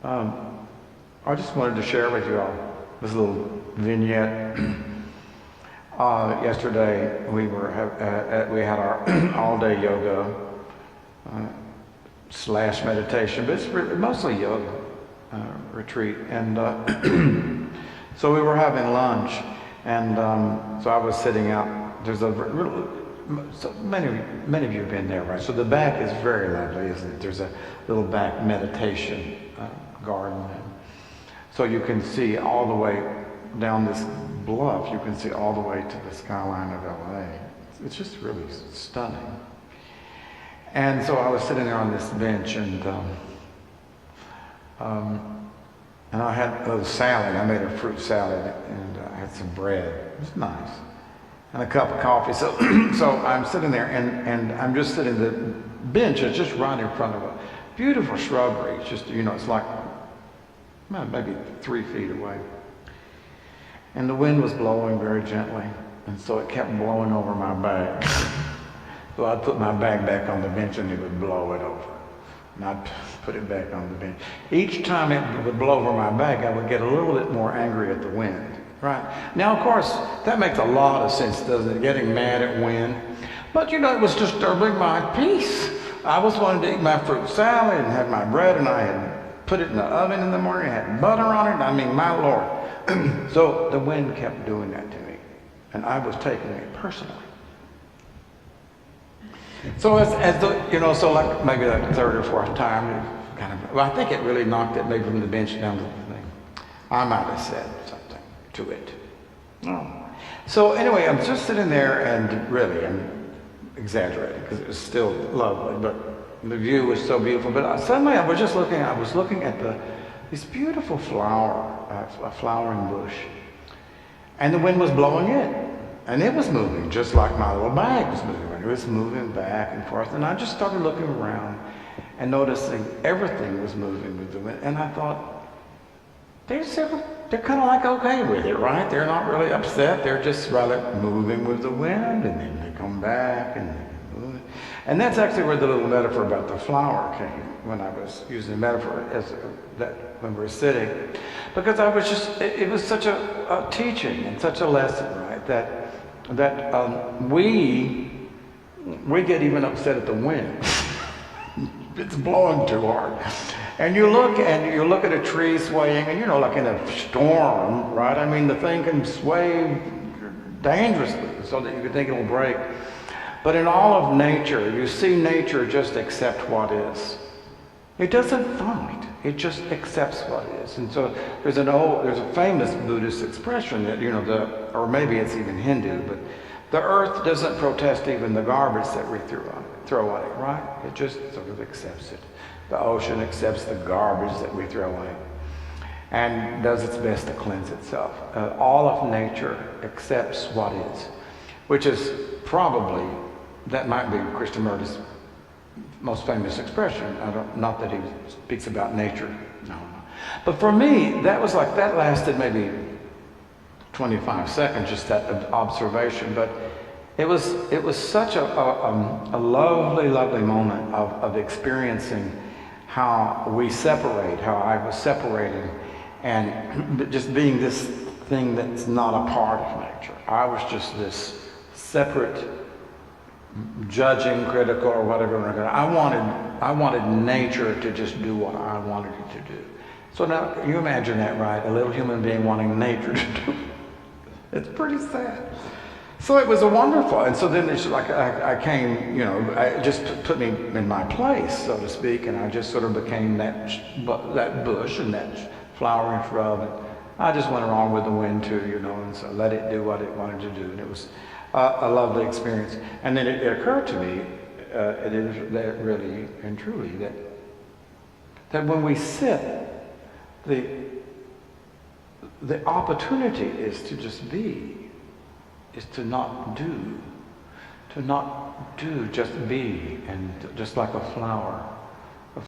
I just wanted to share with you all this little vignette. Yesterday we had our all-day yoga slash meditation, but it's mostly yoga retreat. And so we were having lunch, and so I was sitting out. There's so many of you have been there, right? So the back is very lovely, isn't it? There's a little back meditation garden. So you can see all the way down this bluff, you can see all the way to the skyline of LA. It's just really stunning. And so I was sitting there on this bench, and I had a little salad. I made a fruit salad, and I had some bread. It was nice. And a cup of coffee. So I'm sitting there, and I'm just sitting, the bench is just right in front of a beautiful shrubbery. It's just, it's like maybe 3 feet away. And the wind was blowing very gently, and so it kept blowing over my bag. So I'd put my bag back on the bench, and it would blow it over. And I'd put it back on the bench. Each time it would blow over my bag, I would get a little bit more angry at the wind. Right. Now, of course, that makes a lot of sense, doesn't it? Getting mad at wind. But, it was disturbing my peace. I was wanting to eat my fruit salad and have my bread, and I had put it in the oven in the morning. I had butter on it. I mean, my Lord. So the wind kept doing that to me, and I was taking it personally. So so like maybe the third or fourth time, I think it really knocked it maybe from the bench down to the thing. I might have said something to it. So anyway, I'm just sitting there, and really, I'm exaggerating because it was still lovely, but the view was so beautiful. But suddenly I was looking at this beautiful a flowering bush, and the wind was blowing it, and it was moving just like my little bag was moving. It was moving back and forth, and I just started looking around and noticing everything was moving with the wind, and I thought, they're kind of like okay with it, right? They're not really upset. They're just rather moving with the wind, and then they come back, and they move. And that's actually where the little metaphor about the flower came, when I was using the metaphor when we were sitting. Because it was such a teaching and such a lesson, right? That we get even upset at the wind. It's blowing too hard. And you look at a tree swaying, and like in a storm, right? I mean, the thing can sway dangerously so that you could think it'll break. But in all of nature, you see nature just accept what is. It doesn't fight. It just accepts what is. And so there's a famous Buddhist expression that, or maybe it's even Hindu, but the earth doesn't protest even the garbage that we throw on it, right? It just sort of accepts it. The ocean accepts the garbage that we throw in it and does its best to cleanse itself. All of nature accepts what is, which is probably, that might be Krishnamurti's most famous expression. Not that he speaks about nature, no. But for me, that lasted maybe 25 seconds, just that observation. But it was such a lovely, lovely moment of experiencing how I was separating, and just being this thing that's not a part of nature. I was just this separate, judging, critical, or whatever. I wanted nature to just do what I wanted it to do. So now you imagine that, right? A little human being wanting nature to do. It's pretty sad. So it was a wonderful, and so then it's like I came, it just put me in my place, so to speak, and I just sort of became that bush and that flowering shrub, and I just went along with the wind too, and so let it do what it wanted to do, and it was a lovely experience. And then it occurred to me, it is that really and truly that when we sit, the opportunity is to just be. Is to not do, just be, and just like a flower.